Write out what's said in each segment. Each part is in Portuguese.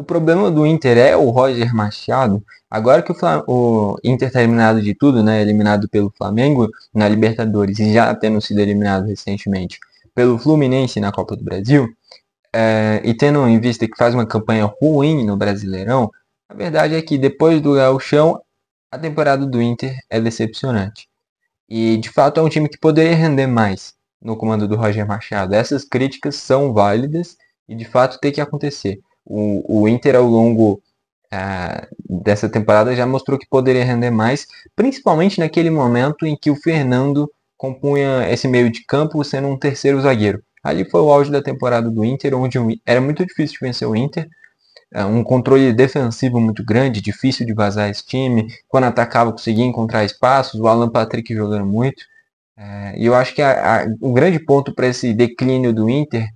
O problema do Inter é o Roger Machado. Agora que o Inter está eliminado de tudo, né? Eliminado pelo Flamengo na Libertadores e já tendo sido eliminado recentemente pelo Fluminense na Copa do Brasil, e tendo em vista que faz uma campanha ruim no Brasileirão, a verdade é que depois do Gauchão, a temporada do Inter é decepcionante. E de fato é um time que poderia render mais no comando do Roger Machado. Essas críticas são válidas e de fato tem que acontecer. O Inter ao longo dessa temporada já mostrou que poderia render mais, principalmente naquele momento em que o Fernando compunha esse meio de campo sendo um terceiro zagueiro. Ali foi o auge da temporada do Inter, onde era muito difícil de vencer o Inter. Um controle defensivo muito grande, difícil de vazar esse time. Quando atacava, conseguia encontrar espaços. O Alan Patrick jogando muito. E eu acho que o grande ponto para esse declínio do Inter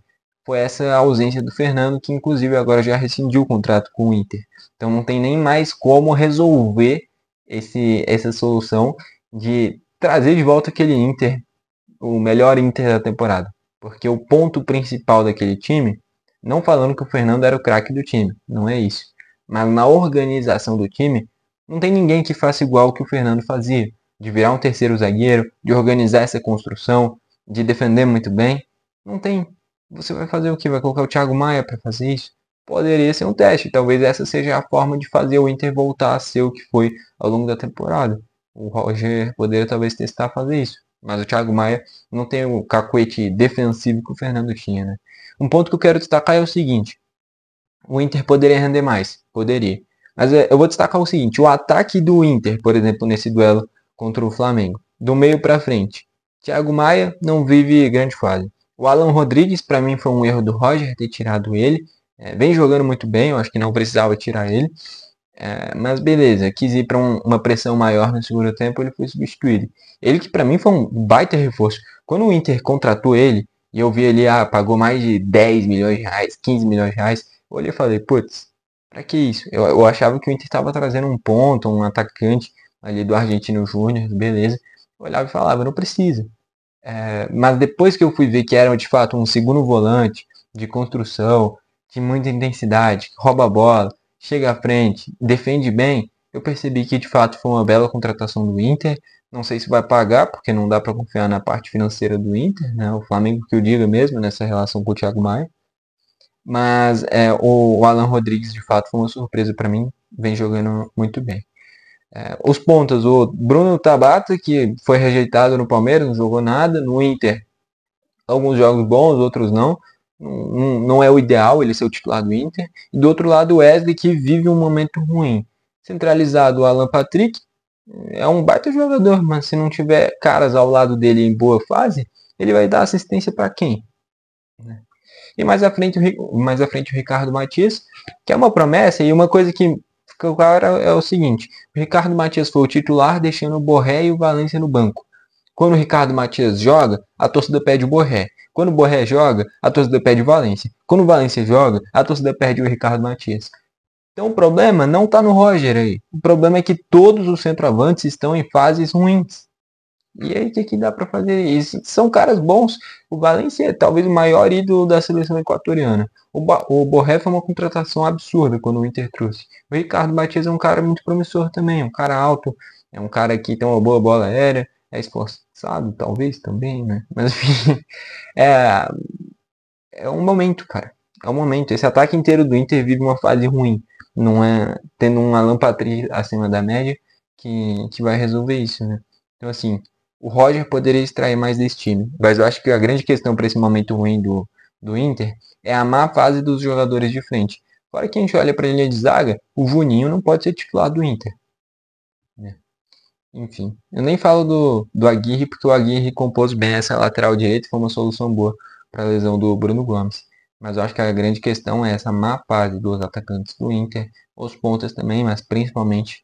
foi essa ausência do Fernando, que inclusive agora já rescindiu o contrato com o Inter. Então não tem nem mais como resolver essa solução de trazer de volta aquele Inter, o melhor Inter da temporada. Porque o ponto principal daquele time, não falando que o Fernando era o craque do time, não é isso. Mas na organização do time, não tem ninguém que faça igual o que o Fernando fazia. De virar um terceiro zagueiro, de organizar essa construção, de defender muito bem. Não tem. Você vai fazer o que? Vai colocar o Thiago Maia para fazer isso? Poderia ser um teste. Talvez essa seja a forma de fazer o Inter voltar a ser o que foi ao longo da temporada. O Roger poderia talvez testar fazer isso. Mas o Thiago Maia não tem o cacuete defensivo que o Fernando tinha, né? Um ponto que eu quero destacar é o seguinte. O Inter poderia render mais. Poderia. Mas eu vou destacar o seguinte. O ataque do Inter, por exemplo, nesse duelo contra o Flamengo. Do meio para frente. Thiago Maia não vive grande fase. O Alan Rodrigues, para mim, foi um erro do Roger ter tirado ele. Vem jogando muito bem, eu acho que não precisava tirar ele. Mas beleza, quis ir para uma pressão maior no segundo tempo, ele foi substituído. Ele que para mim foi um baita reforço. Quando o Inter contratou ele, e eu vi ele, pagou mais de 10 milhões de reais, 15 milhões de reais, eu olhei e falei, putz, pra que isso? Eu achava que o Inter estava trazendo um ponto, um atacante ali do Argentino Júnior, beleza. Eu olhava e falava, não precisa. Mas depois que eu fui ver que era de fato um segundo volante de construção, de muita intensidade, rouba a bola, chega à frente, defende bem, eu percebi que de fato foi uma bela contratação do Inter. Não sei se vai pagar, porque não dá para confiar na parte financeira do Inter, né? O Flamengo que eu diga mesmo nessa relação com o Thiago Maia. Mas o Alan Rodrigues de fato foi uma surpresa para mim, vem jogando muito bem. Os pontas, o Bruno Tabata, que foi rejeitado no Palmeiras, não jogou nada. No Inter, alguns jogos bons, outros não. Não é o ideal ele ser o titular do Inter. E do outro lado, o Wesley, que vive um momento ruim. Centralizado, o Alan Patrick é um baita jogador, mas se não tiver caras ao lado dele em boa fase, ele vai dar assistência para quem? E mais à frente o Ricardo Matias, que é uma promessa e uma coisa que fica clara é o seguinte: o Ricardo Matias foi o titular, deixando o Borré e o Valência no banco. Quando o Ricardo Matias joga, a torcida pede o Borré. Quando o Borré joga, a torcida pede o Valência. Quando o Valência joga, a torcida pede o Ricardo Matias. Então o problema não está no Roger aí. O problema é que todos os centroavantes estão em fases ruins. E aí, o que dá para fazer? Eles são caras bons. O Valencia é talvez o maior ídolo da seleção equatoriana. O Borré foi uma contratação absurda quando o Inter trouxe. O Ricardo Matias é um cara muito promissor também. Um cara alto, é um cara que tem uma boa bola aérea, é esforçado, talvez também, né? Mas enfim, é, é um momento, cara. É um momento. Esse ataque inteiro do Inter vive uma fase ruim. Não é tendo um Alan Patrick acima da média que vai resolver isso, né? Então, assim, o Roger poderia extrair mais desse time. Mas eu acho que a grande questão para esse momento ruim do Inter é a má fase dos jogadores de frente. Agora que a gente olha para a linha de zaga, o Juninho não pode ser titular do Inter. Né? Enfim, eu nem falo do Aguirre, porque o Aguirre compôs bem essa lateral direita e foi uma solução boa para a lesão do Bruno Gomes. Mas eu acho que a grande questão é essa má fase dos atacantes do Inter, os pontas também, mas principalmente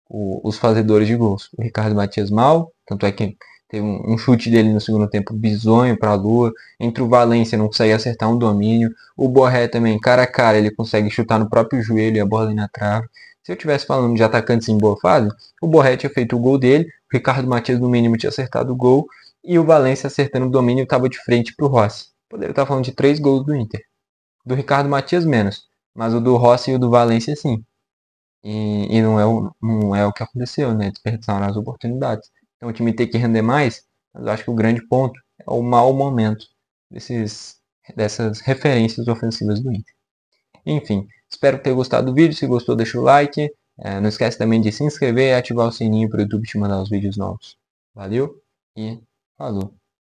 os fazedores de gols. O Ricardo Matias mal, tanto é que teve um chute dele no segundo tempo bizonho para a lua. Entre o Valência não consegue acertar um domínio. O Borré também, cara a cara, ele consegue chutar no próprio joelho e a bola na trave. Se eu estivesse falando de atacantes em boa fase, o Borré tinha feito o gol dele, o Ricardo Matias no mínimo tinha acertado o gol e o Valência acertando o domínio estava de frente para o Rossi. Poderia estar falando de 3 gols do Inter. Do Ricardo Matias menos, Mas o do Rossi e o do Valência, sim. E não é o que aconteceu, né? Desperdiçaram as oportunidades. Então o time tem que render mais, mas eu acho que o grande ponto é o mau momento dessas referências ofensivas do Inter. Enfim, espero ter gostado do vídeo. Se gostou, deixa o like. Não esquece também de se inscrever e ativar o sininho para o YouTube te mandar os vídeos novos. Valeu e falou!